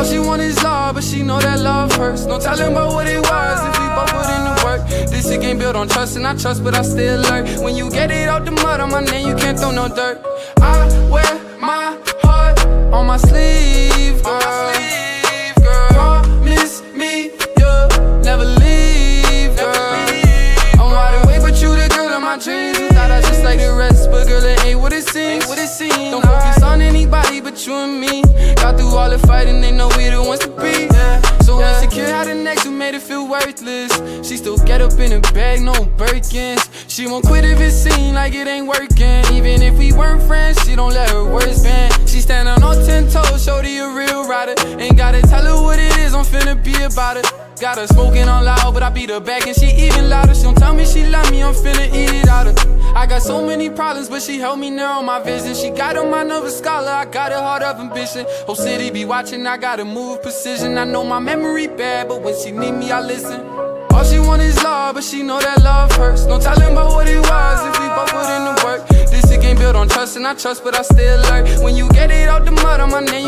she want is love, but she know that love hurts. No telling about what it was if we both put in the work. This shit ain't built on trust, and I trust, but I still lurk. When you get it out the mud on my name, you can't throw no dirt. I wear my heart on my sleeve, girl. Promise me you'll never leave, girl. I'm wide awake, but you the girl of my dreams. You thought I just like the rest, but girl, it ain't what it seems. Don't focus on anybody but you and me. Got through all the fighting, they know we the ones to be. So insecure how the next who made it feel worthless. She still get up in the bag, no Birkins. She won't quit if it seem like it ain't working. Even if we weren't friends, she don't let her words bend. She stand on 10 toes, shorty a real rider. Ain't gotta tell her what it is, I'm finna be about it. Got her smoking on loud, but I beat her back and she even louder. She don't tell me she love me, I'm finna eat it out her. I got so many problems, but she helped me narrow my vision. She got on my nervous scholar, I got a heart of ambition. Whole city be watching, I gotta move precision. I know my memory bad, but when she need me, I listen. All she want is love, but she know that love hurts. No telling about what it was if we both put in the work. This shit ain't built on trust, and I trust, but I still lurk. When you get it out the mud on my name,